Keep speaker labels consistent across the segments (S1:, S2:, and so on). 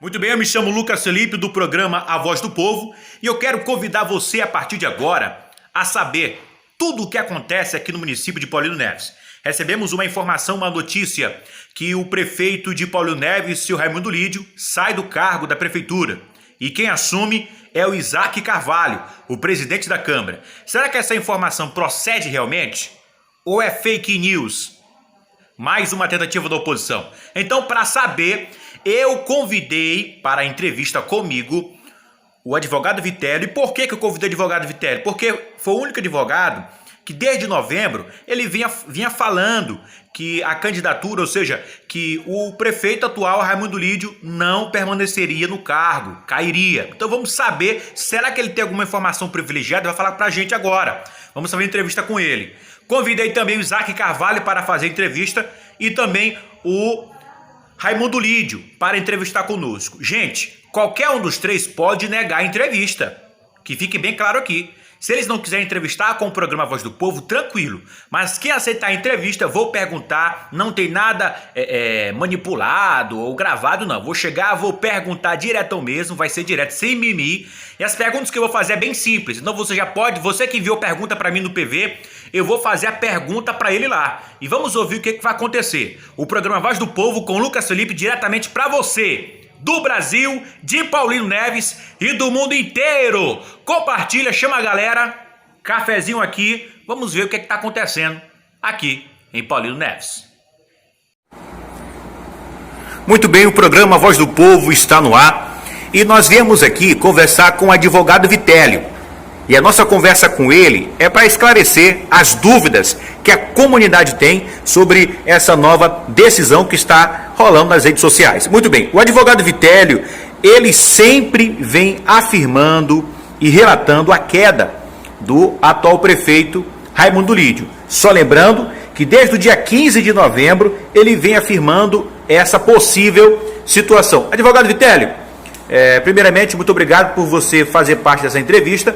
S1: Muito bem, eu me chamo Lucas Felipe do programa A Voz do Povo e eu quero convidar você a partir de agora a saber tudo o que acontece aqui no município de Paulino Neves. Recebemos uma informação, uma notícia que o prefeito de Paulino Neves, seu Raimundo Lídio, sai do cargo da prefeitura e quem assume é o Isaac Carvalho, o presidente da Câmara. Será que essa informação procede realmente ou é fake news? Mais uma tentativa da oposição. Então, para saber, eu convidei para a entrevista comigo o advogado Vitélio. E por que eu convidei o advogado Vitélio? Porque foi o único advogado que desde novembro ele vinha falando que a candidatura, ou seja, que o prefeito atual, Raimundo Lídio, não permaneceria no cargo, cairia. Então vamos saber, será que ele tem alguma informação privilegiada? Vai falar pra gente agora. Vamos fazer uma entrevista com ele. Convidei também o Isaac Carvalho para fazer entrevista e também o Raimundo Lídio para entrevistar conosco. Gente, qualquer um dos três pode negar a entrevista, que fique bem claro aqui. Se eles não quiserem entrevistar com o programa Voz do Povo, tranquilo. Mas quem aceitar a entrevista, vou perguntar, não tem nada manipulado ou gravado, não. Vou chegar, vou perguntar diretão mesmo, vai ser direto, sem mimimi. E as perguntas que eu vou fazer é bem simples. Então você já pode, você que enviou pergunta para mim no PV, eu vou fazer a pergunta para ele lá. E vamos ouvir o que vai acontecer. O programa Voz do Povo com Lucas Felipe diretamente para você. Do Brasil, de Paulino Neves e do mundo inteiro. Compartilha, chama a galera, cafezinho aqui, vamos ver o que está acontecendo aqui em Paulino Neves. Muito bem, o programa Voz do Povo está no ar e nós viemos aqui conversar com o advogado Vitélio. E a nossa conversa com ele é para esclarecer as dúvidas que a comunidade tem sobre essa nova decisão que está rolando nas redes sociais. Muito bem, o advogado Vitélio, ele sempre vem afirmando e relatando a queda do atual prefeito Raimundo Lídio. Só lembrando que desde o dia 15 de novembro ele vem afirmando essa possível situação. Advogado Vitélio, primeiramente, muito obrigado por você fazer parte dessa entrevista.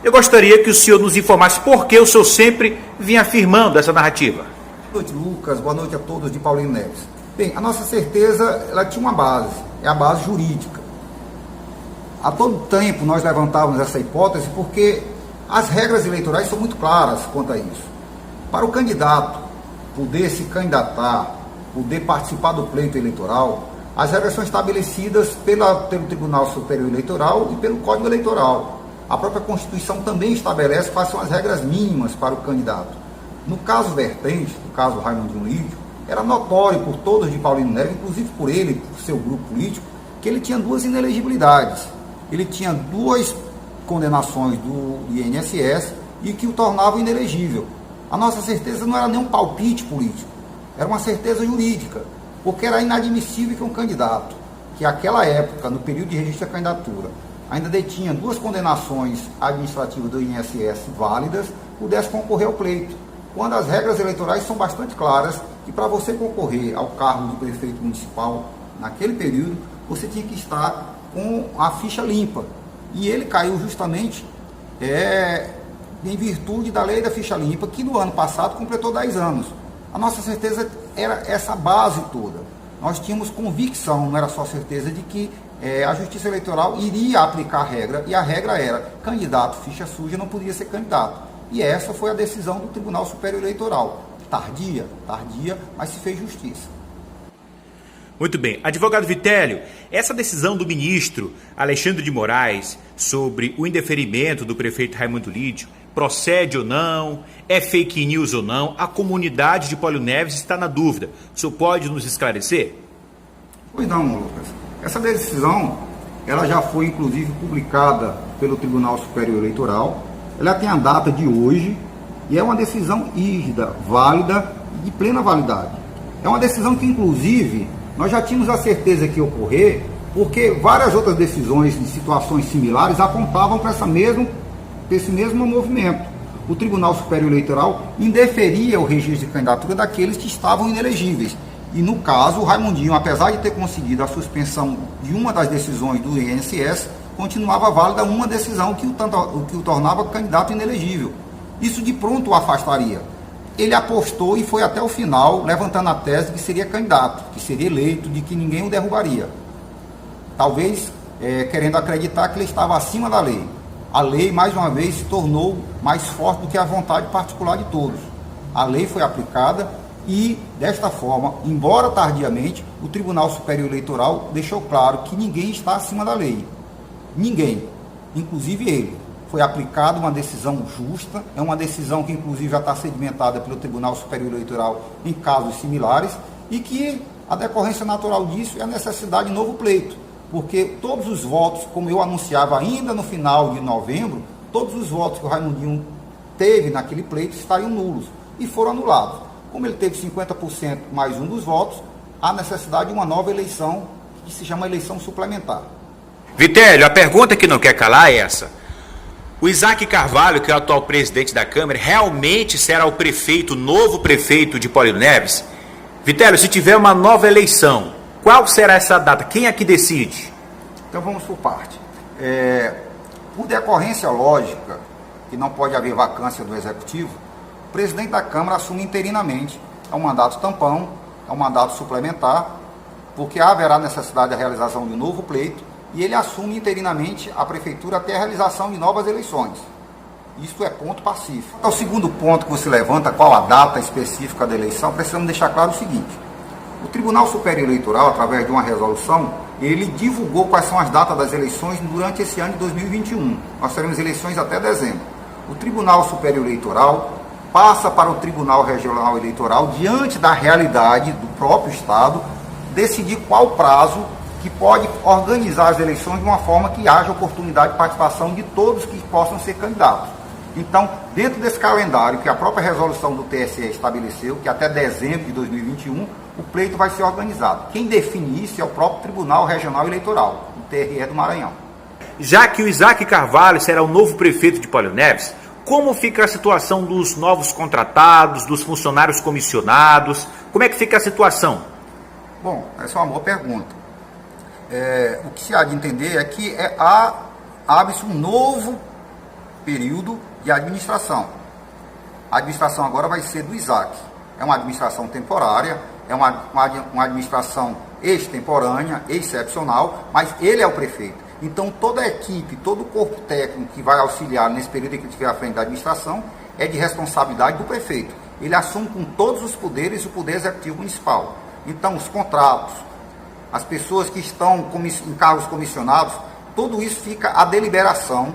S1: Eu gostaria que o senhor nos informasse por que o senhor sempre vinha afirmando essa narrativa.
S2: Boa noite, Lucas. Boa noite a todos de Paulino Neves. Bem, a nossa certeza, ela tinha uma base, é a base jurídica. A todo tempo nós levantávamos essa hipótese porque as regras eleitorais são muito claras quanto a isso. Para o candidato poder se candidatar, poder participar do pleito eleitoral, as regras são estabelecidas pelo Tribunal Superior Eleitoral e pelo Código Eleitoral. A própria Constituição também estabelece quais são as regras mínimas para o candidato. No caso vertente, no caso Raimundo Lídio, era notório por todos de Paulino Neves, inclusive por ele, por seu grupo político, que ele tinha duas inelegibilidades. Ele tinha duas condenações do INSS e que o tornavam inelegível. A nossa certeza não era nem um palpite político, era uma certeza jurídica, porque era inadmissível que um candidato, que naquela época, no período de registro da candidatura, ainda detinha duas condenações administrativas do INSS válidas, pudesse concorrer ao pleito. Quando as regras eleitorais são bastante claras, que para você concorrer ao cargo de prefeito municipal, naquele período, você tinha que estar com a ficha limpa. E ele caiu justamente em virtude da lei da ficha limpa, que no ano passado completou 10 anos. A nossa certeza era essa base toda. Nós tínhamos convicção, não era só certeza, de que a Justiça Eleitoral iria aplicar a regra, e a regra era: candidato ficha suja não podia ser candidato. E essa foi a decisão do Tribunal Superior Eleitoral. Tardia, mas se fez justiça.
S1: Muito bem. Advogado Vitélio, essa decisão do ministro Alexandre de Moraes sobre o indeferimento do prefeito Raimundo Lídio procede ou não? É fake news ou não? A comunidade de Paulino Neves está na dúvida. O senhor pode nos esclarecer?
S2: Pois não, Lucas. Essa decisão, ela já foi inclusive publicada pelo Tribunal Superior Eleitoral. Ela tem a data de hoje e é uma decisão rígida, válida e de plena validade. É uma decisão que inclusive nós já tínhamos a certeza que ia ocorrer, porque várias outras decisões de situações similares apontavam para esse mesmo movimento. O Tribunal Superior Eleitoral indeferia o registro de candidatura daqueles que estavam inelegíveis. E no caso, o Raimundinho, apesar de ter conseguido a suspensão de uma das decisões do INSS, continuava válida uma decisão que o tornava candidato inelegível. Isso de pronto o afastaria. Ele apostou e foi até o final, levantando a tese de que seria candidato, que seria eleito, de que ninguém o derrubaria. talvez querendo acreditar que ele estava acima da lei. A lei, mais uma vez, se tornou mais forte do que a vontade particular de todos. A lei foi aplicada e, desta forma, embora tardiamente, o Tribunal Superior Eleitoral deixou claro que ninguém está acima da lei. Ninguém, inclusive ele. Foi aplicada uma decisão justa, é uma decisão que inclusive já está sedimentada pelo Tribunal Superior Eleitoral em casos similares e que a decorrência natural disso é a necessidade de novo pleito, porque todos os votos, como eu anunciava ainda no final de novembro, todos os votos que o Raimundinho teve naquele pleito estariam nulos e foram anulados. Como ele teve 50% mais um dos votos, há necessidade de uma nova eleição que se chama eleição suplementar.
S1: Vitélio, a pergunta que não quer calar é essa. O Isaac Carvalho, que é o atual presidente da Câmara, realmente será o prefeito, o novo prefeito de Paulino Neves? Vitélio, se tiver uma nova eleição, qual será essa data? Quem é que decide?
S2: Então vamos por parte. Por decorrência lógica, que não pode haver vacância do Executivo, o presidente da Câmara assume interinamente. É um mandato tampão, é um mandato suplementar, porque haverá necessidade da realização de um novo pleito, e ele assume interinamente a prefeitura até a realização de novas eleições. Isso é ponto pacífico. O segundo ponto que você levanta, qual a data específica da eleição, precisamos deixar claro o seguinte. O Tribunal Superior Eleitoral, através de uma resolução, ele divulgou quais são as datas das eleições durante esse ano de 2021. Nós teremos eleições até dezembro. O Tribunal Superior Eleitoral passa para o Tribunal Regional Eleitoral, diante da realidade do próprio Estado, decidir qual prazo que pode organizar as eleições de uma forma que haja oportunidade de participação de todos que possam ser candidatos. Então, dentro desse calendário que a própria resolução do TSE estabeleceu, que até dezembro de 2021, o pleito vai ser organizado. Quem define isso é o próprio Tribunal Regional Eleitoral, o TRE do Maranhão.
S1: Já que o Isaac Carvalho será o novo prefeito de Paulino Neves, como fica a situação dos novos contratados, dos funcionários comissionados? Como é que fica a situação?
S2: Bom, essa é uma boa pergunta. O que se há de entender é que abre-se um novo período de administração. A administração agora vai ser do Isaac. É uma administração temporária, é uma administração extemporânea, excepcional, mas ele é o prefeito. Então toda a equipe, todo o corpo técnico que vai auxiliar nesse período em que ele estiver à frente da administração é de responsabilidade do prefeito. Ele assume com todos os poderes o poder executivo municipal. Então os contratos, as pessoas que estão em cargos comissionados, tudo isso fica à deliberação,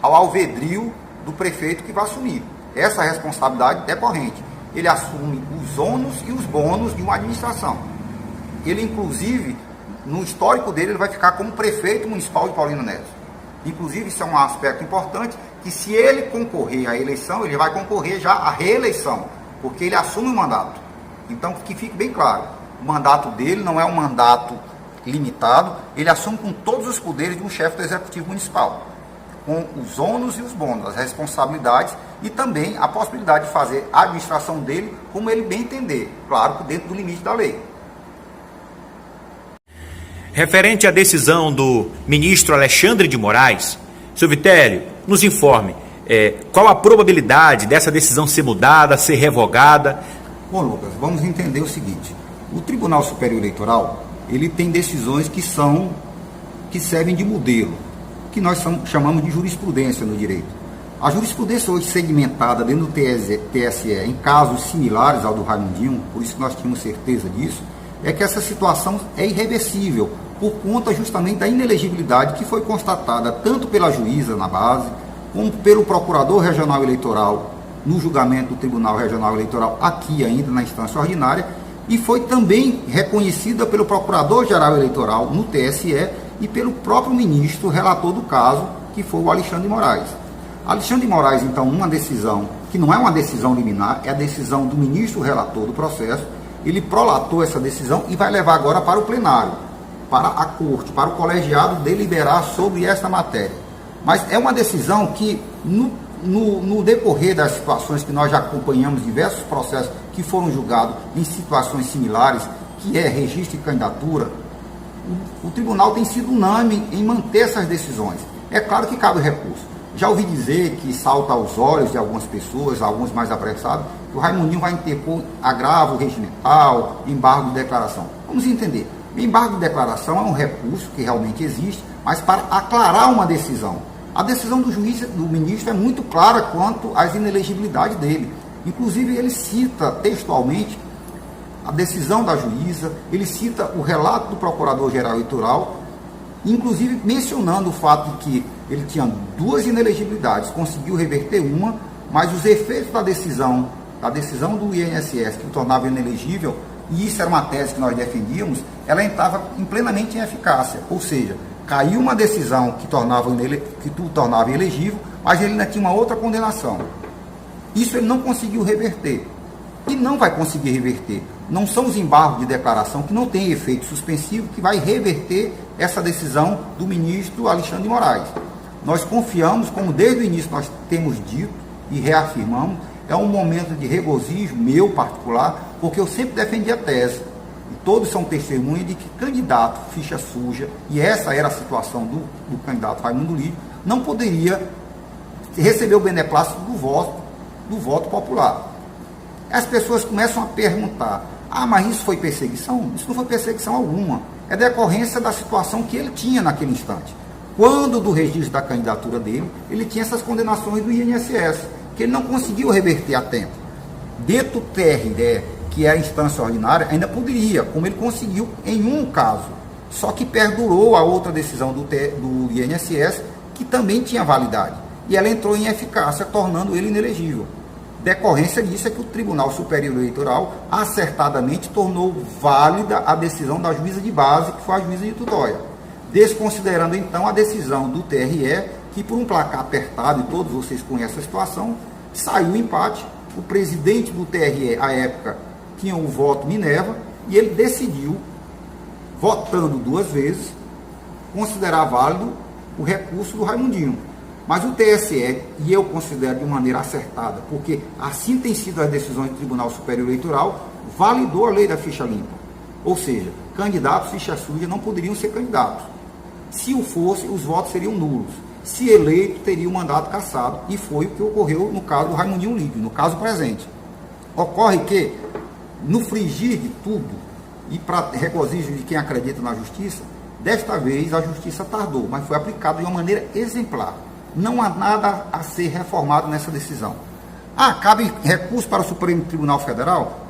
S2: ao alvedrio do prefeito que vai assumir. Essa responsabilidade decorrente. Ele assume os ônus e os bônus de uma administração. Ele, inclusive, no histórico dele, ele vai ficar como prefeito municipal de Paulino Neves. Inclusive, isso é um aspecto importante, que se ele concorrer à eleição, ele vai concorrer já à reeleição, porque ele assume o mandato. Então, que fique bem claro, o mandato dele não é um mandato limitado, ele assume com todos os poderes de um chefe do Executivo Municipal, com os ônus e os bônus, as responsabilidades e também a possibilidade de fazer a administração dele como ele bem entender, claro, dentro do limite da lei.
S1: Referente à decisão do ministro Alexandre de Moraes, Sr. Vitélio, nos informe qual a probabilidade dessa decisão ser mudada, ser revogada?
S2: Bom, Lucas, vamos entender o seguinte. O Tribunal Superior Eleitoral, ele tem decisões que servem de modelo, que nós chamamos de jurisprudência no direito. A jurisprudência hoje segmentada dentro do TSE em casos similares ao do Raimundinho, por isso que nós tínhamos certeza disso, é que essa situação é irreversível, por conta justamente da inelegibilidade que foi constatada tanto pela juíza na base, como pelo Procurador Regional Eleitoral no julgamento do Tribunal Regional Eleitoral aqui ainda na instância ordinária, e foi também reconhecida pelo Procurador-Geral Eleitoral no TSE e pelo próprio ministro relator do caso, que foi o Alexandre de Moraes. Alexandre de Moraes, então, uma decisão que não é uma decisão liminar, é a decisão do ministro relator do processo, ele prolatou essa decisão e vai levar agora para o plenário, para a corte, para o colegiado deliberar sobre esta matéria. Mas é uma decisão que, no decorrer das situações que nós já acompanhamos, diversos processos que foram julgados em situações similares, que é registro de candidatura, o tribunal tem sido unânime em manter essas decisões. É claro que cabe recurso. Já ouvi dizer que salta aos olhos de algumas pessoas, alguns mais apressados, que o Raimundinho vai interpor agravo regimental, embargo de declaração. Vamos entender. O embargo de declaração é um recurso que realmente existe, mas para aclarar uma decisão. A decisão do juiz, do ministro, é muito clara quanto às inelegibilidades dele. Inclusive, ele cita textualmente a decisão da juíza, ele cita o relato do Procurador-Geral Eleitoral, inclusive mencionando o fato de que ele tinha 2 inelegibilidades, conseguiu reverter uma, mas os efeitos da decisão do INSS que o tornava inelegível, e isso era uma tese que nós defendíamos, ela entrava plenamente em eficácia, ou seja, caiu uma decisão que o tornava elegível, mas ele ainda tinha uma outra condenação. Isso ele não conseguiu reverter, e não vai conseguir reverter. Não são os embargos de declaração que não têm efeito suspensivo que vai reverter essa decisão do ministro Alexandre de Moraes. Nós confiamos, como desde o início nós temos dito e reafirmamos, é um momento de regozijo meu particular, porque eu sempre defendi a tese, e todos são testemunhas de que candidato ficha suja, e essa era a situação do candidato Raimundo Lídio, não poderia receber o beneplácito do voto popular. As pessoas começam a perguntar, mas isso foi perseguição? Isso não foi perseguição alguma, é decorrência da situação que ele tinha naquele instante. Quando do registro da candidatura dele, ele tinha essas condenações do INSS, que ele não conseguiu reverter a tempo. Dentro do TRE, que é a instância ordinária, ainda poderia, como ele conseguiu em um caso. Só que perdurou a outra decisão do INSS, que também tinha validade. E ela entrou em eficácia, tornando ele inelegível. Decorrência disso é que o Tribunal Superior Eleitoral acertadamente tornou válida a decisão da juíza de base, que foi a juíza de Tutóia, desconsiderando então a decisão do TRE, que por um placar apertado, e todos vocês conhecem a situação, saiu o empate. O presidente do TRE, à época, tinha o voto Minerva, e ele decidiu, votando 2 vezes, considerar válido o recurso do Raimundinho. Mas o TSE, e eu considero de maneira acertada, porque assim tem sido as decisões do Tribunal Superior Eleitoral, validou a lei da ficha limpa. Ou seja, candidatos ficha suja não poderiam ser candidatos. Se o fosse, os votos seriam nulos. Se eleito, teria o mandato cassado, e foi o que ocorreu no caso do Raimundinho Lídio, no caso presente. Ocorre que, no frigir de tudo, e para regozijo de quem acredita na justiça, desta vez a justiça tardou, mas foi aplicada de uma maneira exemplar. Não há nada a ser reformado nessa decisão. Cabe recurso para o Supremo Tribunal Federal?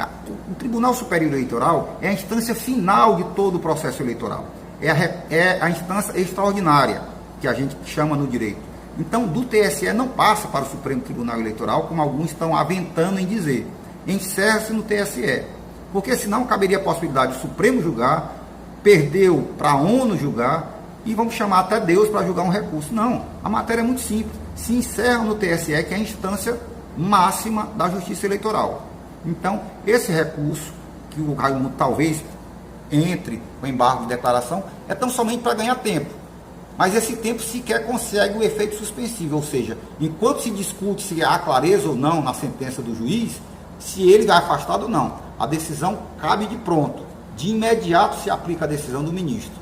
S2: O Tribunal Superior Eleitoral é a instância final de todo o processo eleitoral. É a instância extraordinária, que a gente chama no direito. Então, do TSE não passa para o Supremo Tribunal Eleitoral, como alguns estão aventando em dizer. Encerra-se no TSE. Porque senão caberia a possibilidade do Supremo julgar, perdeu para a ONU julgar, e vamos chamar até Deus para julgar um recurso. Não, a matéria é muito simples. Se encerra no TSE, que é a instância máxima da justiça eleitoral. Então, esse recurso, que o Raimundo talvez entre com embargo de declaração, é tão somente para ganhar tempo. Mas esse tempo sequer consegue o efeito suspensivo, ou seja, enquanto se discute se há clareza ou não na sentença do juiz, se ele vai afastado ou não, a decisão cabe de pronto. De imediato se aplica a decisão do ministro.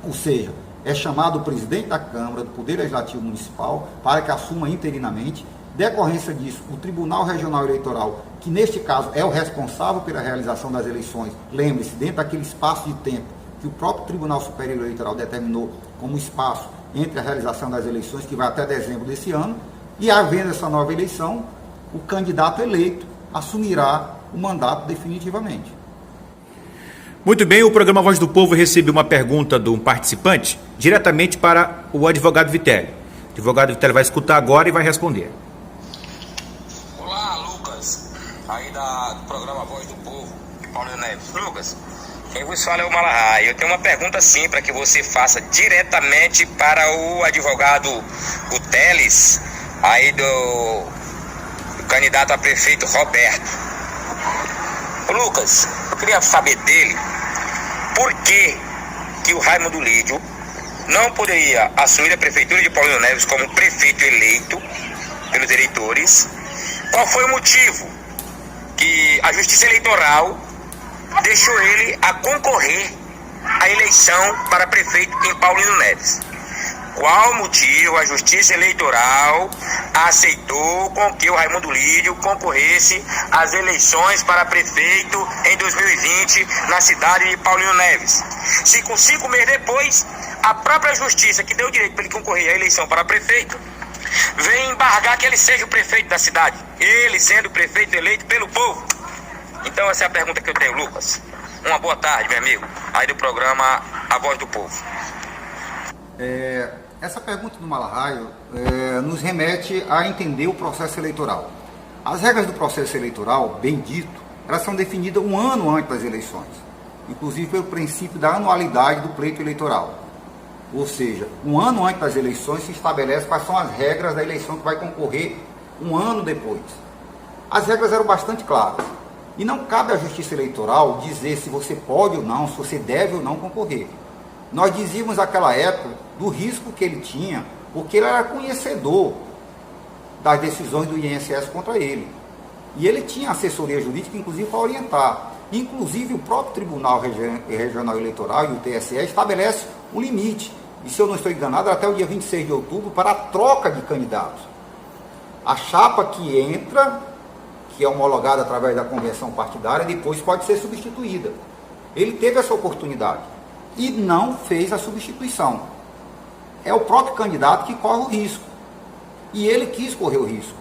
S2: Ou seja, é chamado o presidente da Câmara, do Poder Legislativo Municipal, para que assuma interinamente. Decorrência disso, o Tribunal Regional Eleitoral, que neste caso é o responsável pela realização das eleições, lembre-se, dentro daquele espaço de tempo que o próprio Tribunal Superior Eleitoral determinou como espaço entre a realização das eleições, que vai até dezembro desse ano, e havendo essa nova eleição, o candidato eleito assumirá o mandato definitivamente.
S1: Muito bem, o programa Voz do Povo recebeu uma pergunta de um participante diretamente para o advogado Vitelli. O advogado Vitelli vai escutar agora e vai responder.
S3: Olá, Lucas, aí do programa Voz do Povo, Paulo Neves. Lucas, quem vos fala é o Malahai. Eu tenho uma pergunta sim para que você faça diretamente para o advogado Teles, aí do candidato a prefeito Roberto. Lucas, eu queria saber dele por que o Raimundo Lídio não poderia assumir a prefeitura de Paulino Neves como prefeito eleito pelos eleitores. Qual foi o motivo que a Justiça Eleitoral deixou ele a concorrer à eleição para prefeito em Paulino Neves? qual motivo a Justiça Eleitoral aceitou com que o Raimundo Lídio concorresse às eleições para prefeito em 2020 na cidade de Paulino Neves. Se com 5 meses depois, a própria Justiça, que deu o direito para ele concorrer à eleição para prefeito, vem embargar que ele seja o prefeito da cidade, ele sendo o prefeito eleito pelo povo. Então essa é a pergunta que eu tenho, Lucas. Uma boa tarde, meu amigo, aí do programa A Voz do Povo.
S2: Essa pergunta do Malahaio nos remete a entender o processo eleitoral. As regras do processo eleitoral, bem dito, elas são definidas um ano antes das eleições, inclusive pelo princípio da anualidade do pleito eleitoral. Ou seja, um ano antes das eleições se estabelece quais são as regras da eleição que vai concorrer um ano depois. As regras eram bastante claras. E não cabe à Justiça Eleitoral dizer se você pode ou não, se você deve ou não concorrer. Nós dizíamos naquela época do risco que ele tinha, porque ele era conhecedor das decisões do INSS contra ele. E ele tinha assessoria jurídica, inclusive, para orientar. Inclusive, o próprio Tribunal Regional Eleitoral e o TSE estabelece um limite. E se eu não estou enganado, até o dia 26 de outubro, para a troca de candidatos. A chapa que entra, que é homologada através da convenção partidária, depois pode ser substituída. Ele teve essa oportunidade e não fez a substituição. É o próprio candidato que corre o risco. E ele quis correr o risco.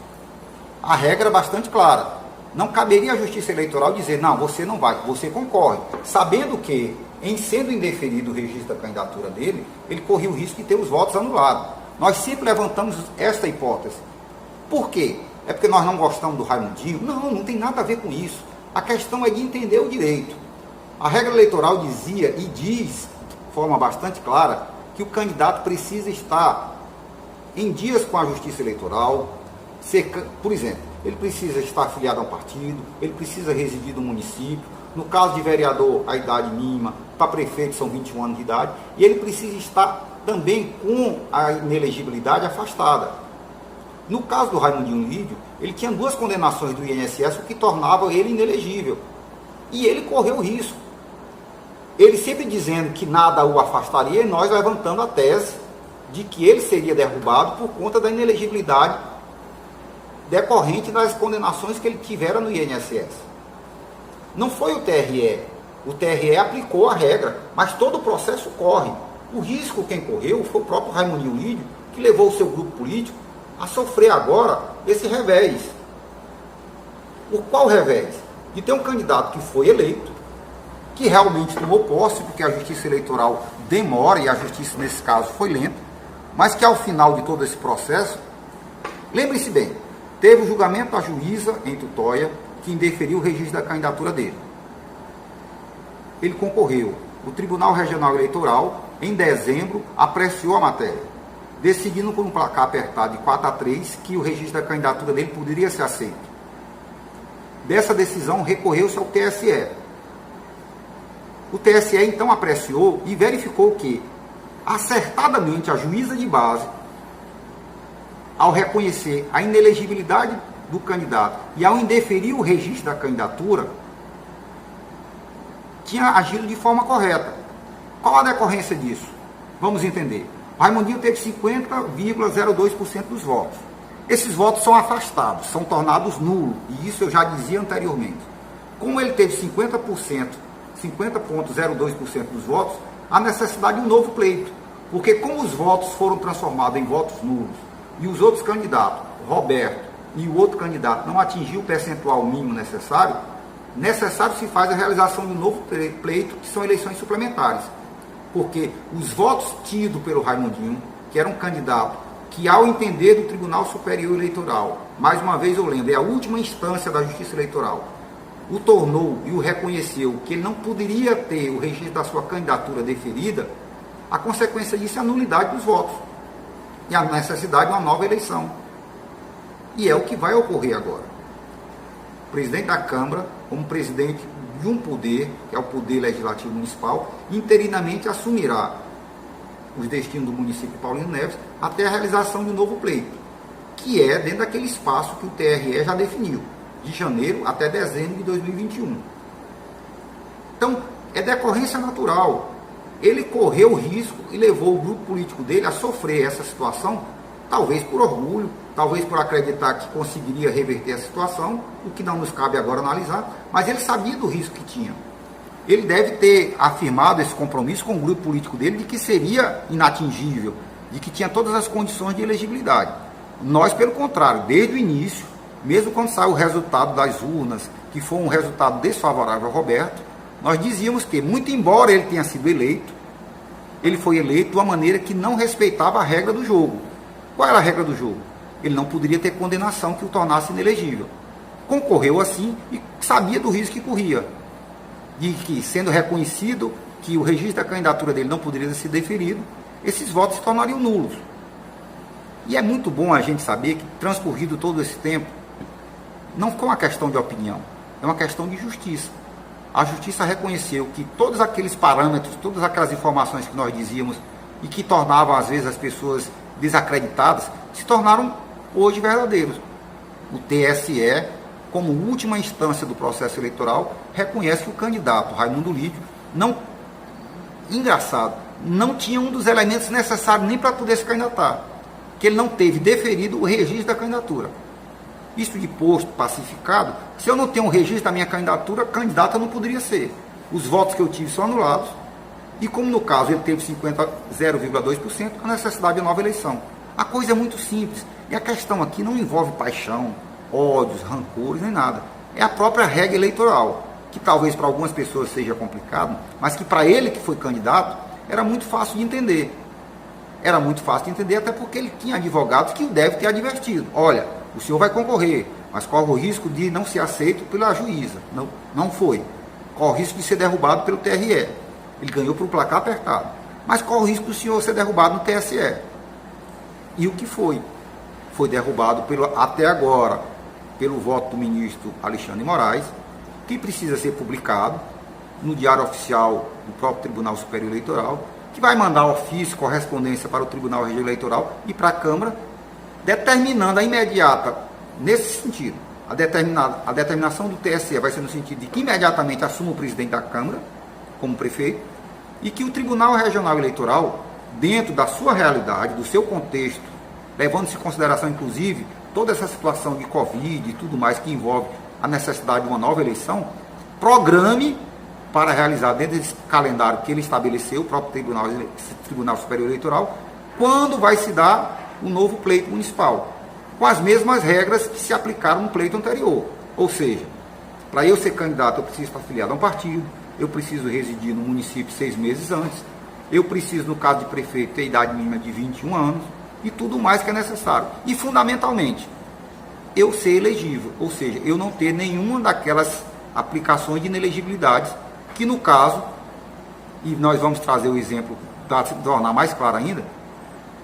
S2: A regra é bastante clara. Não caberia à Justiça Eleitoral dizer, não, você não vai, você concorre. Sabendo que, em sendo indeferido o registro da candidatura dele, ele corria o risco de ter os votos anulados. Nós sempre levantamos esta hipótese. Por quê? É porque nós não gostamos do Raimundinho? Não, não tem nada a ver com isso. A questão é de entender o direito. A regra eleitoral dizia e diz, de forma bastante clara, que o candidato precisa estar em dias com a Justiça Eleitoral, por exemplo, ele precisa estar afiliado a um partido, ele precisa residir no município, no caso de vereador, a idade mínima, para prefeito são 21 anos de idade, e ele precisa estar também com a inelegibilidade afastada. No caso do Raimundinho Lídio, ele tinha 2 condenações do INSS, o que tornava ele inelegível. E ele correu o risco. Ele sempre dizendo que nada o afastaria, e nós levantando a tese de que ele seria derrubado por conta da inelegibilidade decorrente das condenações que ele tivera no INSS. Não foi o TRE. O TRE aplicou a regra, mas todo o processo corre. O risco quem correu foi o próprio Raimundinho Lídio, que levou o seu grupo político a sofrer agora esse revés. O qual revés? De ter um candidato que foi eleito, que realmente tomou posse, porque a Justiça Eleitoral demora, e a Justiça nesse caso foi lenta, mas que ao final de todo esse processo, lembre-se bem, teve o julgamento da juíza em Tutóia, que indeferiu o registro da candidatura dele. Ele concorreu. O Tribunal Regional Eleitoral, em dezembro, apreciou a matéria, decidindo por um placar apertado de 4-3 que o registro da candidatura dele poderia ser aceito. Dessa decisão recorreu-se ao TSE. O TSE então apreciou e verificou que, acertadamente, a juíza de base, ao reconhecer a inelegibilidade do candidato e ao indeferir o registro da candidatura, tinha agido de forma correta. Qual a decorrência disso? Vamos entender. Raimundinho teve 50,02% dos votos. Esses votos são afastados, são tornados nulos, e isso eu já dizia anteriormente. Como ele teve 50,02% dos votos, há necessidade de um novo pleito, porque como os votos foram transformados em votos nulos, e os outros candidatos, Roberto e o outro candidato, não atingiu o percentual mínimo necessário se faz a realização de um novo pleito, que são eleições suplementares. Porque os votos tidos pelo Raimundinho, que era um candidato que, ao entender do Tribunal Superior Eleitoral, mais uma vez eu lembro, é a última instância da Justiça Eleitoral, o tornou e o reconheceu que ele não poderia ter o registro da sua candidatura deferida, a consequência disso é a nulidade dos votos e a necessidade de uma nova eleição. E é o que vai ocorrer agora. O presidente da Câmara, como presidente de um poder, que é o Poder Legislativo Municipal, interinamente assumirá os destinos do município de Paulino Neves até a realização de um novo pleito, que é dentro daquele espaço que o TRE já definiu, de janeiro até dezembro de 2021. Então, é decorrência natural ele correu o risco e levou o grupo político dele a sofrer essa situação, talvez por orgulho, talvez por acreditar que conseguiria reverter a situação, o que não nos cabe agora analisar, mas ele sabia do risco que tinha. Ele deve ter afirmado esse compromisso com o grupo político dele de que seria inatingível, de que tinha todas as condições de elegibilidade. Nós, pelo contrário, desde o início, mesmo quando saiu o resultado das urnas, que foi um resultado desfavorável ao Roberto, nós dizíamos que, muito embora ele tenha sido eleito, ele foi eleito de uma maneira que não respeitava a regra do jogo. Qual era a regra do jogo? Ele não poderia ter condenação que o tornasse inelegível. Concorreu assim e sabia do risco que corria, de que, sendo reconhecido que o registro da candidatura dele não poderia ser deferido, esses votos se tornariam nulos. E é muito bom a gente saber que, transcorrido todo esse tempo, não ficou uma questão de opinião, é uma questão de justiça. A justiça reconheceu que todos aqueles parâmetros, todas aquelas informações que nós dizíamos e que tornavam, às vezes, as pessoas desacreditadas, se tornaram hoje verdadeiros. O TSE, como última instância do processo eleitoral, reconhece que o candidato Raimundo Lídio não tinha um dos elementos necessários nem para poder se candidatar, que ele não teve deferido o registro da candidatura. Isso de posto, pacificado, se eu não tenho um registro da minha candidatura, candidato eu não poderia ser. Os votos que eu tive são anulados, e como no caso ele teve 0,2%, a necessidade de nova eleição. A coisa é muito simples, e a questão aqui não envolve paixão, ódios, rancores, nem nada. É a própria regra eleitoral, que talvez para algumas pessoas seja complicado, mas que para ele que foi candidato, era muito fácil de entender. Era muito fácil de entender, até porque ele tinha advogados que o deve ter advertido. Olha, o senhor vai concorrer, mas corre o risco de não ser aceito pela juíza. Não foi. Corre o risco de ser derrubado pelo TRE. Ele ganhou por um placar apertado. Mas corre o risco do senhor ser derrubado no TSE. E o que foi? Foi derrubado até agora pelo voto do ministro Alexandre de Moraes, que precisa ser publicado no Diário Oficial do próprio Tribunal Superior Eleitoral, que vai mandar ofício, correspondência para o Tribunal Regional Eleitoral e para a Câmara, determinando a imediata, nesse sentido, a determinação do TSE vai ser no sentido de que imediatamente assuma o presidente da Câmara, como prefeito, e que o Tribunal Regional Eleitoral, dentro da sua realidade, do seu contexto, levando-se em consideração, inclusive, toda essa situação de Covid e tudo mais que envolve a necessidade de uma nova eleição, programe para realizar dentro desse calendário que ele estabeleceu, o próprio Tribunal Superior Eleitoral, quando vai se dar o novo pleito municipal, com as mesmas regras que se aplicaram no pleito anterior. Ou seja, para eu ser candidato, eu preciso estar afiliado a um partido, eu preciso residir no município 6 meses antes, eu preciso, no caso de prefeito, ter idade mínima de 21 anos, e tudo mais que é necessário. E, fundamentalmente, eu ser elegível, ou seja, eu não ter nenhuma daquelas aplicações de inelegibilidade, que no caso, e nós vamos trazer o exemplo para se tornar mais claro ainda,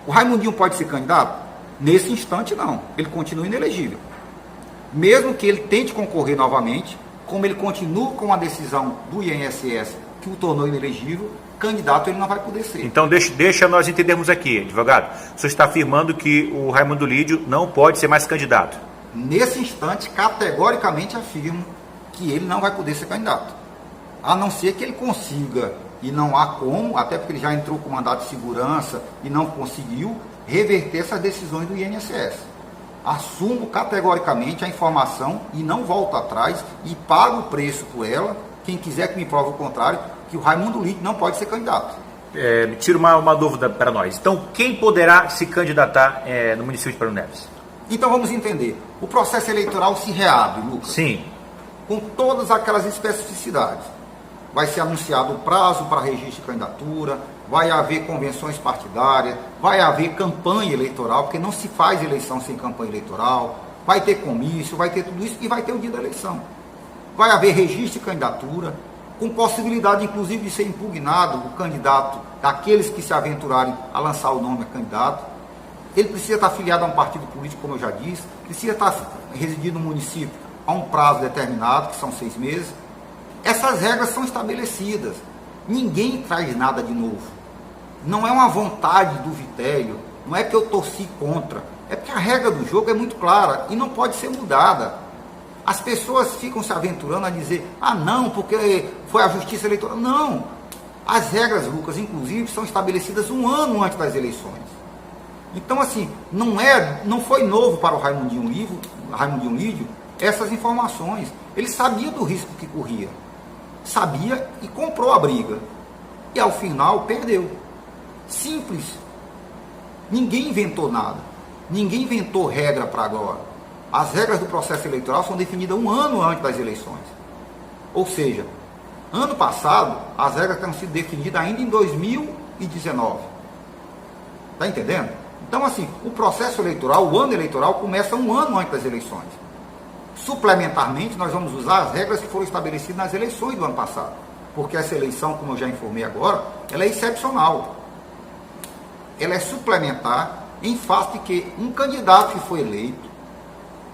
S2: o Raimundinho pode ser candidato? Nesse instante, não. Ele continua inelegível. Mesmo que ele tente concorrer novamente, como ele continua com a decisão do INSS que o tornou inelegível, candidato ele não vai poder ser.
S1: Então, deixa nós entendermos aqui, advogado. O senhor está afirmando que o Raimundo Lídio não pode ser mais candidato?
S2: Nesse instante, categoricamente afirmo que ele não vai poder ser candidato. A não ser que ele consiga, e não há como, até porque ele já entrou com mandato de segurança e não conseguiu, reverter essas decisões do INSS. Assumo categoricamente a informação e não volto atrás e pago o preço por ela, quem quiser que me prove o contrário, que o Raimundo Lídio não pode ser candidato.
S1: Tira uma dúvida para nós. Então, quem poderá se candidatar no município de Paulo Neves?
S2: Então vamos entender. O processo eleitoral se reabre, Lucas.
S1: Sim.
S2: Com todas aquelas especificidades. Vai ser anunciado o prazo para registro de candidatura, vai haver convenções partidárias, vai haver campanha eleitoral, porque não se faz eleição sem campanha eleitoral, vai ter comício, vai ter tudo isso e vai ter o dia da eleição. Vai haver registro de candidatura, com possibilidade, inclusive, de ser impugnado o candidato, daqueles que se aventurarem a lançar o nome a candidato. Ele precisa estar afiliado a um partido político, como eu já disse, precisa estar residindo no município a um prazo determinado, que são 6 meses. Essas regras são estabelecidas. Ninguém traz nada de novo. Não é uma vontade do Vitélio, não é que eu torci contra. É porque a regra do jogo é muito clara e não pode ser mudada. As pessoas ficam se aventurando a dizer, não, porque foi a justiça eleitoral. Não. As regras, Lucas, inclusive, são estabelecidas um ano antes das eleições. Então, assim, não foi novo para o Raimundinho Lídio essas informações. Ele sabia do risco que corria. Sabia e comprou a briga. E, ao final, perdeu. Simples. Ninguém inventou nada. Ninguém inventou regra para agora. As regras do processo eleitoral são definidas um ano antes das eleições. Ou seja, ano passado, as regras tinham sido definidas ainda em 2019. Está entendendo? Então, assim, o processo eleitoral, o ano eleitoral, começa um ano antes das eleições. Suplementarmente, nós vamos usar as regras que foram estabelecidas nas eleições do ano passado. Porque essa eleição, como eu já informei agora, ela é excepcional. Ela é suplementar em face de que um candidato que foi eleito,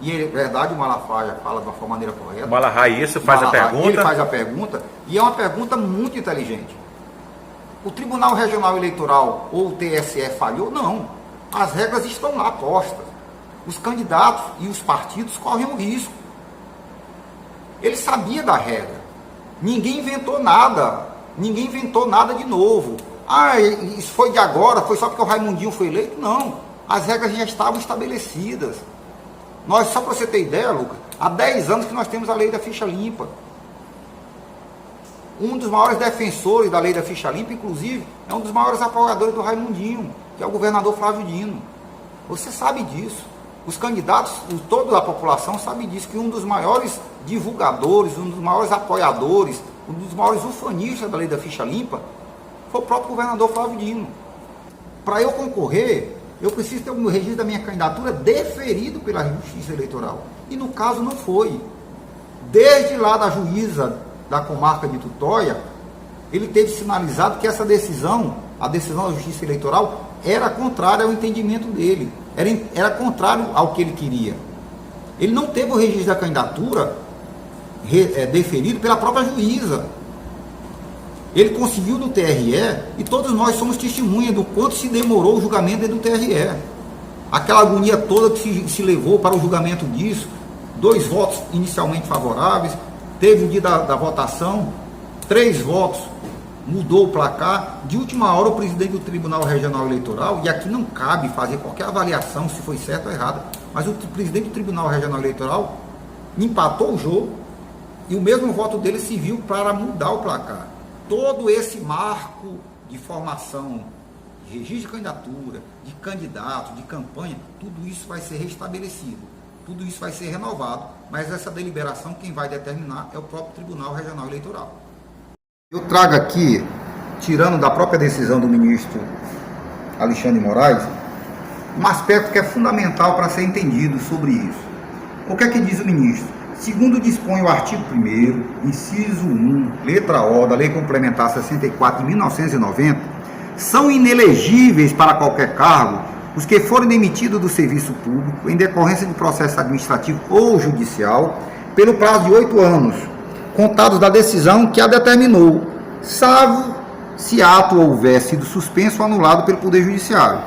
S2: e é verdade, o Malafaia fala de uma maneira correta.
S1: O Malafaia faz a pergunta.
S2: Ele faz a pergunta, e é uma pergunta muito inteligente. O Tribunal Regional Eleitoral ou o TSE falhou? Não. As regras estão lá postas. Os candidatos e os partidos correm um risco. Ele sabia da regra. Ninguém inventou nada. Ninguém inventou nada de novo. Ah, isso foi de agora, foi só porque o Raimundinho foi eleito? Não. As regras já estavam estabelecidas. Nós, só para você ter ideia, Lucas, há 10 anos que nós temos a lei da ficha limpa. Um dos maiores defensores da lei da ficha limpa, inclusive, é um dos maiores apoiadores do Raimundinho, que é o governador Flávio Dino. Você sabe disso. Os candidatos, toda a população sabe disso, que um dos maiores divulgadores, um dos maiores apoiadores, um dos maiores ufanistas da lei da ficha limpa foi o próprio governador Flávio Dino. Para eu concorrer, eu preciso ter o registro da minha candidatura deferido pela Justiça Eleitoral. E no caso não foi. Desde lá da juíza da comarca de Tutóia, ele teve sinalizado que essa decisão, a decisão da Justiça Eleitoral, era contrária ao entendimento dele. Era contrário ao que ele queria. Ele não teve o registro da candidatura deferido pela própria juíza. Ele conseguiu no TRE, e todos nós somos testemunhas do quanto se demorou o julgamento dentro do TRE. Aquela agonia toda que se levou para o julgamento disso, 2 votos inicialmente favoráveis, teve o dia da votação, 3 votos, mudou o placar. De última hora, o presidente do Tribunal Regional Eleitoral, e aqui não cabe fazer qualquer avaliação se foi certo ou errado, mas o presidente do Tribunal Regional Eleitoral empatou o jogo, e o mesmo voto dele serviu para mudar o placar. Todo esse marco de formação, de registro de candidatura, de candidato, de campanha, tudo isso vai ser restabelecido, tudo isso vai ser renovado, mas essa deliberação quem vai determinar é o próprio Tribunal Regional Eleitoral. Eu trago aqui, tirando da própria decisão do ministro Alexandre de Moraes, um aspecto que é fundamental para ser entendido sobre isso. O que é que diz o ministro? Segundo dispõe o artigo 1º, inciso 1, letra O, da Lei Complementar 64 de 1990, são inelegíveis para qualquer cargo os que forem demitidos do serviço público em decorrência de processo administrativo ou judicial pelo prazo de 8 anos, contados da decisão que a determinou, salvo se ato houver sido suspenso ou anulado pelo Poder Judiciário.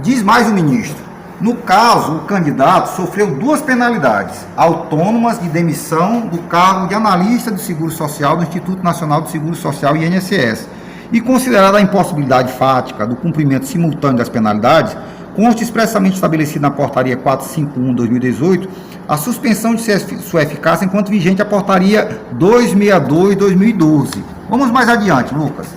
S2: Diz mais o ministro. No caso, o candidato sofreu 2 penalidades autônomas de demissão do cargo de analista do Seguro Social do Instituto Nacional do Seguro Social, INSS, e considerada a impossibilidade fática do cumprimento simultâneo das penalidades, consta expressamente estabelecido na Portaria 451/2018 a suspensão de sua eficácia enquanto vigente a Portaria 262/2012. Vamos mais adiante, Lucas.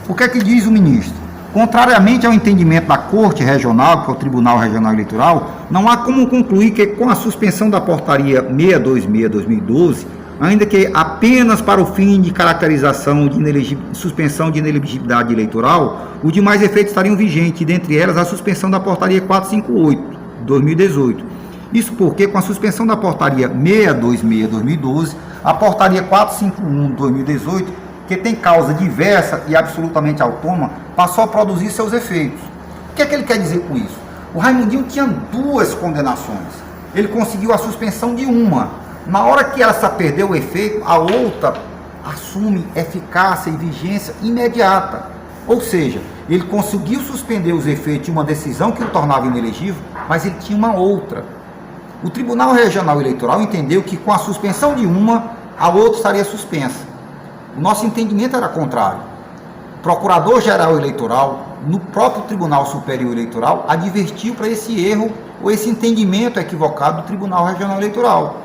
S2: O que é que diz o ministro? Contrariamente ao entendimento da Corte Regional, que é o Tribunal Regional Eleitoral, não há como concluir que com a suspensão da Portaria 626/2012, ainda que apenas para o fim de caracterização de suspensão de inelegibilidade eleitoral, os demais efeitos estariam vigentes, dentre elas a suspensão da Portaria 458/2018. Isso porque, com a suspensão da Portaria 626/2012, a Portaria 451/2018, que tem causa diversa e absolutamente autônoma, passou a produzir seus efeitos. O que é que ele quer dizer com isso? O Raimundinho tinha 2 condenações. Ele conseguiu a suspensão de uma. Na hora que essa perdeu o efeito, a outra assume eficácia e vigência imediata. Ou seja, ele conseguiu suspender os efeitos de uma decisão que o tornava inelegível, mas ele tinha uma outra. O Tribunal Regional Eleitoral entendeu que com a suspensão de uma, a outra estaria suspensa. O nosso entendimento era contrário. O Procurador-Geral Eleitoral, no próprio Tribunal Superior Eleitoral, advertiu para esse erro ou esse entendimento equivocado do Tribunal Regional Eleitoral.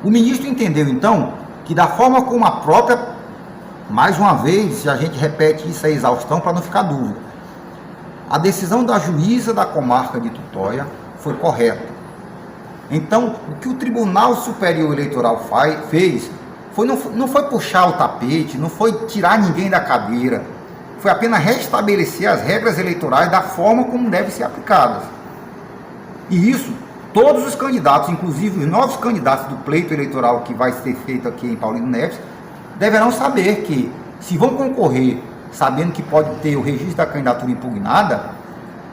S2: O ministro entendeu, então, que da forma como a própria, mais uma vez, a gente repete isso a exaustão para não ficar dúvida, a decisão da juíza da comarca de Tutóia foi correta. Então, o que o Tribunal Superior Eleitoral fez não foi puxar o tapete, não foi tirar ninguém da cadeira, foi apenas restabelecer as regras eleitorais da forma como devem ser aplicadas. E isso, todos os candidatos, inclusive os novos candidatos do pleito eleitoral que vai ser feito aqui em Paulino Neves, deverão saber que, se vão concorrer sabendo que pode ter o registro da candidatura impugnada,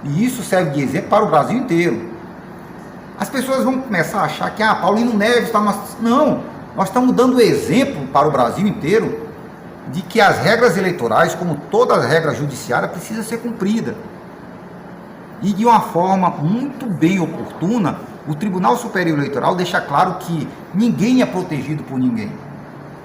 S2: e isso serve de exemplo para o Brasil inteiro. As pessoas vão começar a achar que Paulino Neves está... Não, nós estamos dando exemplo para o Brasil inteiro de que as regras eleitorais, como todas as regras judiciárias, precisam ser cumpridas. E de uma forma muito bem oportuna, o Tribunal Superior Eleitoral deixa claro que ninguém é protegido por ninguém.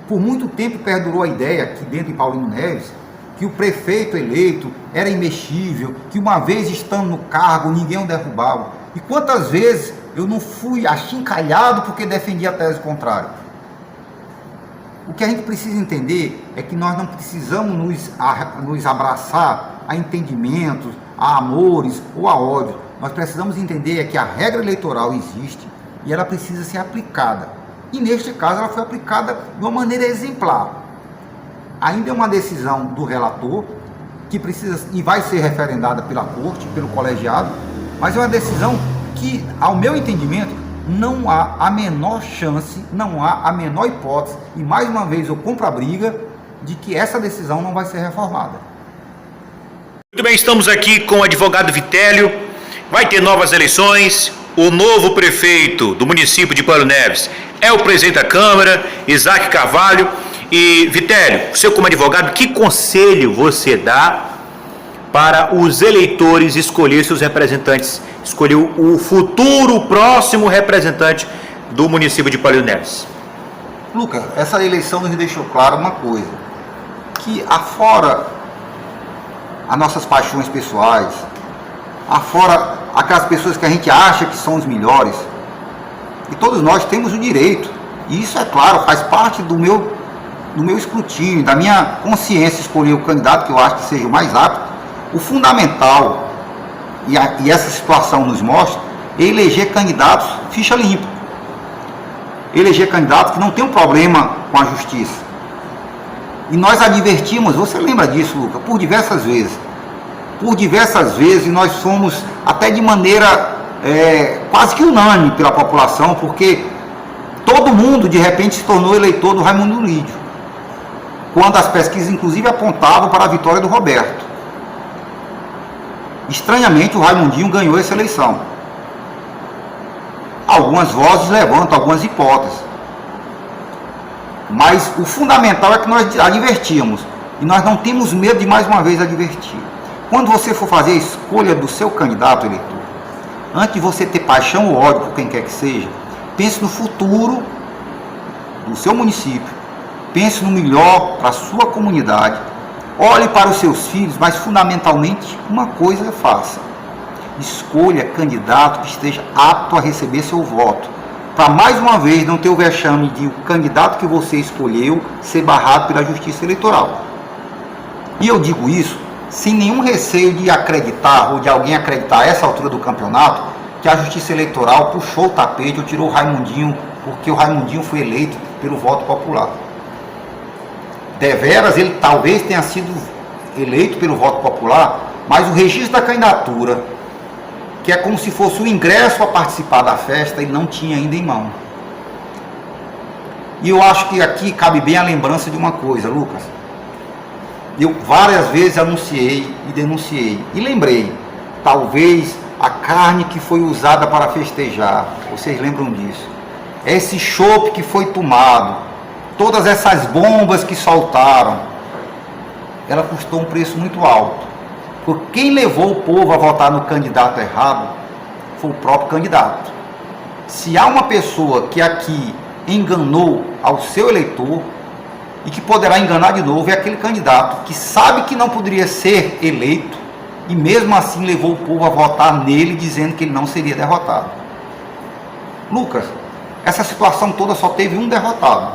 S2: Por muito tempo perdurou a ideia, aqui dentro de Paulino Neves, que o prefeito eleito era imexível, que uma vez estando no cargo, ninguém o derrubava. E quantas vezes eu não fui achincalhado porque defendia a tese contrária? O que a gente precisa entender é que nós não precisamos nos abraçar a entendimentos, a amores ou a ódio. Nós precisamos entender que a regra eleitoral existe e ela precisa ser aplicada. E neste caso ela foi aplicada de uma maneira exemplar. Ainda é uma decisão do relator, que precisa e vai ser referendada pela corte, pelo colegiado, mas é uma decisão que, ao meu entendimento, não há a menor chance, não há a menor hipótese, e mais uma vez eu compro a briga, de que essa decisão não vai ser reformada.
S1: Muito bem, estamos aqui com o advogado Vitélio. Vai ter novas eleições. O novo prefeito do município de Paulino Neves é o presidente da Câmara, Isaac Carvalho. E, Vitélio, você como advogado, que conselho você dá para os eleitores escolher seus representantes, escolher o futuro próximo representante do município de Paulino Neves?
S2: Lucas, essa eleição nos deixou claro uma coisa, que afora as nossas paixões pessoais, afora aquelas pessoas que a gente acha que são os melhores, e todos nós temos o direito, e isso é claro, faz parte do meu escrutínio, da minha consciência, escolher o candidato que eu acho que seja o mais apto. O fundamental, e essa situação nos mostra, é eleger candidatos ficha limpa. Eleger candidatos que não tem um problema com a justiça. E nós advertimos, você lembra disso, Lucas, por diversas vezes. Por diversas vezes, e nós fomos até de maneira quase que unânime pela população, porque todo mundo de repente se tornou eleitor do Raimundo Lídio, quando as pesquisas inclusive apontavam para a vitória do Roberto. Estranhamente o Raimundinho ganhou essa eleição. Algumas vozes levantam algumas hipóteses, mas o fundamental é que nós advertimos, e nós não temos medo de mais uma vez advertir. Quando você for fazer a escolha do seu candidato eleitor, antes de você ter paixão ou ódio por quem quer que seja, pense no futuro do seu município, pense no melhor para a sua comunidade, olhe para os seus filhos, mas fundamentalmente uma coisa faça: escolha candidato que esteja apto a receber seu voto, para mais uma vez não ter o vexame de o candidato que você escolheu ser barrado pela justiça eleitoral. E eu digo isso sem nenhum receio de acreditar, ou de alguém acreditar a essa altura do campeonato, que a justiça eleitoral puxou o tapete ou tirou o Raimundinho, porque o Raimundinho foi eleito pelo voto popular. Deveras, ele talvez tenha sido eleito pelo voto popular, mas o registro da candidatura, que é como se fosse o ingresso a participar da festa, ele não tinha ainda em mão. E eu acho que aqui cabe bem a lembrança de uma coisa, Lucas. Eu várias vezes anunciei e denunciei, e lembrei, talvez a carne que foi usada para festejar, vocês lembram disso? Esse chope que foi tomado, todas essas bombas que soltaram, ela custou um preço muito alto. Porque quem levou o povo a votar no candidato errado foi o próprio candidato. Se há uma pessoa que aqui enganou ao seu eleitor, e que poderá enganar de novo é aquele candidato que sabe que não poderia ser eleito e mesmo assim levou o povo a votar nele dizendo que ele não seria derrotado. Lucas, essa situação toda só teve um derrotado,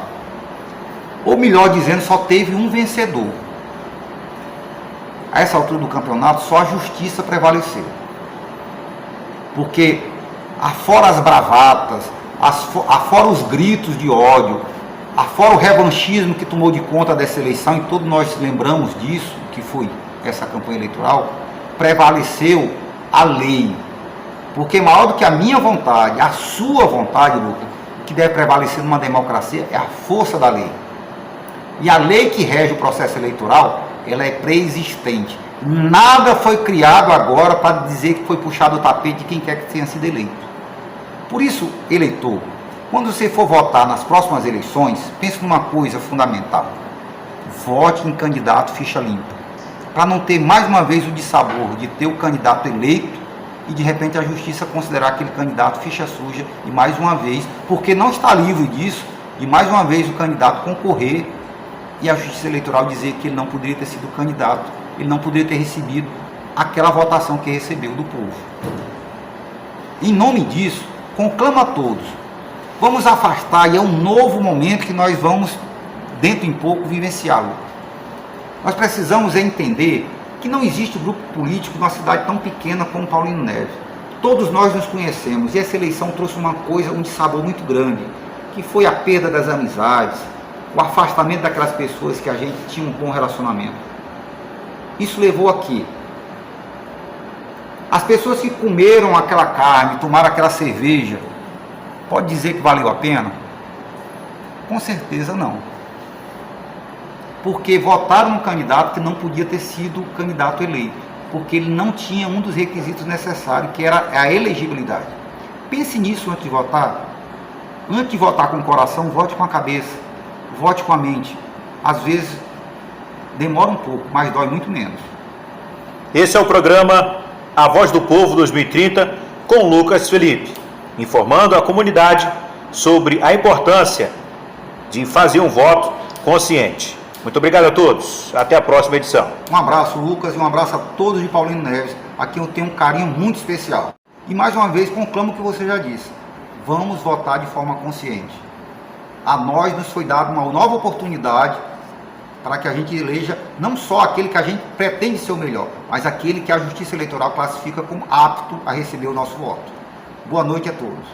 S2: ou melhor dizendo, só teve um vencedor. A essa altura do campeonato só a justiça prevaleceu, porque afora as bravatas, afora os gritos de ódio, afora o revanchismo que tomou de conta dessa eleição, e todos nós lembramos disso, que foi essa campanha eleitoral, prevaleceu a lei. Porque maior do que a minha vontade, a sua vontade, Lucas, o que deve prevalecer numa democracia é a força da lei. E a lei que rege o processo eleitoral, ela é pré-existente. Nada foi criado agora para dizer que foi puxado o tapete de quem quer que tenha sido eleito. Por isso, eleitor, quando você for votar nas próximas eleições, pense numa coisa fundamental. Vote em candidato ficha limpa. Para não ter mais uma vez o dissabor de ter o candidato eleito e de repente a justiça considerar aquele candidato ficha suja e mais uma vez, porque não está livre disso, e mais uma vez o candidato concorrer e a justiça eleitoral dizer que ele não poderia ter sido candidato, ele não poderia ter recebido aquela votação que recebeu do povo. Em nome disso, conclamo a todos, vamos afastar, e é um novo momento que nós vamos, dentro em pouco, vivenciá-lo. Nós precisamos entender que não existe grupo político numa cidade tão pequena como Paulino Neves. Todos nós nos conhecemos, e essa eleição trouxe uma coisa, um dissabor muito grande, que foi a perda das amizades, o afastamento daquelas pessoas que a gente tinha um bom relacionamento. Isso levou a quê? As pessoas que comeram aquela carne, tomaram aquela cerveja, pode dizer que valeu a pena? Com certeza não. Porque votaram num candidato que não podia ter sido candidato eleito, porque ele não tinha um dos requisitos necessários, que era a elegibilidade. Pense nisso antes de votar. Antes de votar com o coração, vote com a cabeça, vote com a mente. Às vezes demora um pouco, mas dói muito menos.
S1: Esse é o programa A Voz do Povo 2030 com Lucas Felipe, informando a comunidade sobre a importância de fazer um voto consciente. Muito obrigado a todos. Até a próxima edição.
S2: Um abraço, Lucas, e um abraço a todos de Paulino Neves, a quem eu tenho um carinho muito especial. E mais uma vez, conclamo o que você já disse. Vamos votar de forma consciente. A nós nos foi dada uma nova oportunidade para que a gente eleja não só aquele que a gente pretende ser o melhor, mas aquele que a Justiça Eleitoral classifica como apto a receber o nosso voto. Boa noite a todos.